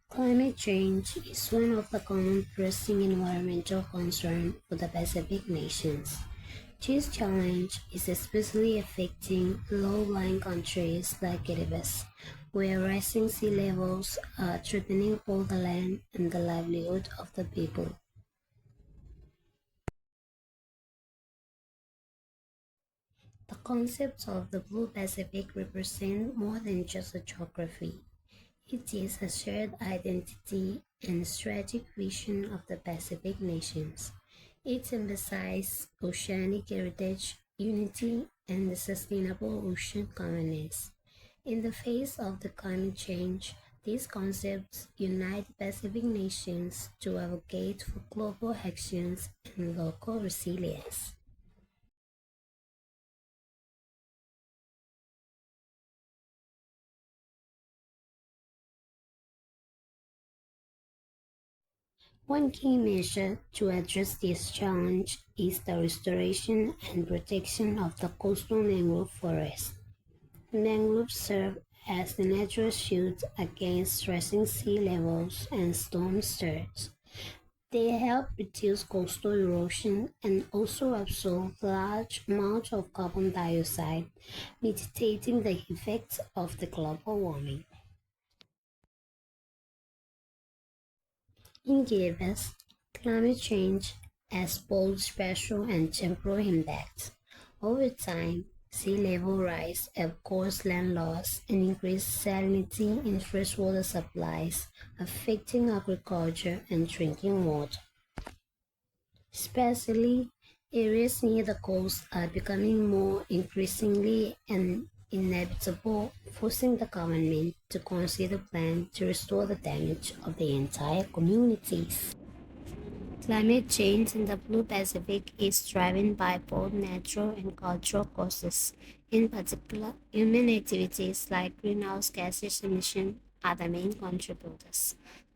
Climate change is one of the common pressing environmental concerns for the Pacific nations. This challenge is especially affecting low-lying countries like Kiribati, where rising sea levels are threatening both the land and the livelihood of the people. The concept of the Blue Pacific represents more than just a geography. It is a shared identity and strategic vision of the Pacific nations. It emphasizes oceanic heritage, unity, and the sustainable ocean governance. In the face of the climate change, these concepts unite Pacific nations to advocate for global actions and local resilience. One key measure to address this challenge is the restoration and protection of the coastal mangrove forest. Mangroves serve as the natural shield against rising sea levels and storm surge. They help reduce coastal erosion and also absorb large amounts of carbon dioxide, mitigating the effects of the global warming. In Kiribati, climate change has both spatial and temporal impacts. Over time, sea level rise have caused land loss and increased salinity in freshwater supplies, affecting agriculture and drinking water. Especially areas near the coast are becoming more increasingly inhabitable, forcing the government to consider plans to restore the damage of the entire communities. Climate change in the Blue Pacific is driven by both natural and cultural causes. In particular, human activities like greenhouse gases emission are the main contributors.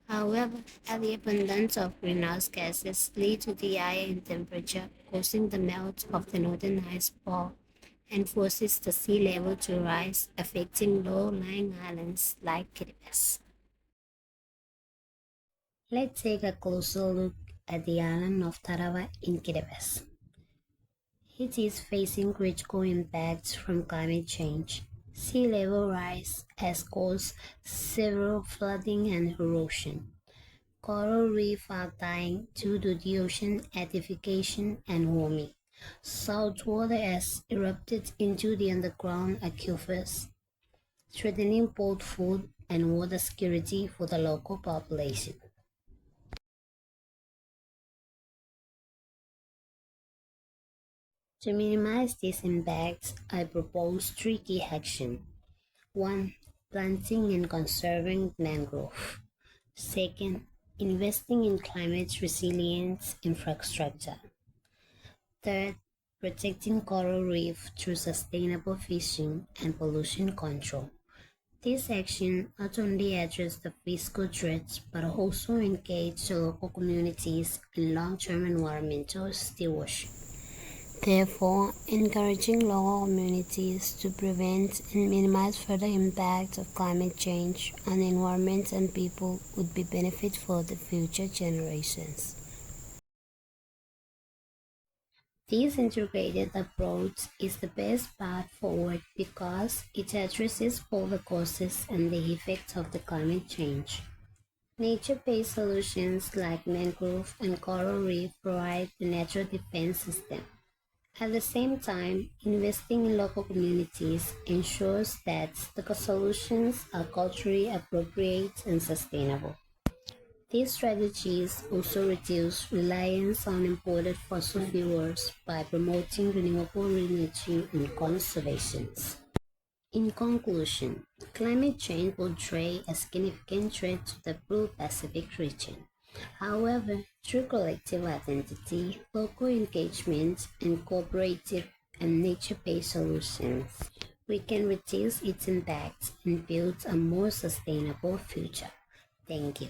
However, the abundance of greenhouse gases lead to the higher in temperature, causing the melt of the northern ice ball and forces the sea level to rise, affecting low-lying islands like Kiribati. Let's take a closer look at the island of Tarawa in Kiribati. It is facing critical impacts from climate change. Sea level rise has caused severe flooding and erosion. Coral reefs are dying due to the ocean acidification and warming. Salt water has erupted into the underground aquifers, threatening both food and water security for the local population. To minimize these impacts, I propose three key actions. 1. Planting and conserving mangrove. Second, investing in climate resilience infrastructure. Third, protecting coral reef through sustainable fishing and pollution control. This action not only address the physical threats but also engage the local communities in long-term environmental stewardship. Therefore, encouraging local communities to prevent and minimize further impacts of climate change on the environment and people would be benefit for the future generations. This integrated approach is the best path forward because it addresses both the causes and the effects of the climate change. Nature-based solutions like mangrove and coral reef provide the natural defense system. At the same time, investing in local communities ensures that the solutions are culturally appropriate and sustainable. These strategies also reduce reliance on imported fossil fuels by promoting renewable energy and conservation. In conclusion, climate change portrays a significant threat to the Blue Pacific region. However, through collective identity, local engagement, and cooperative and nature-based solutions, we can reduce its impact and build a more sustainable future. Thank you.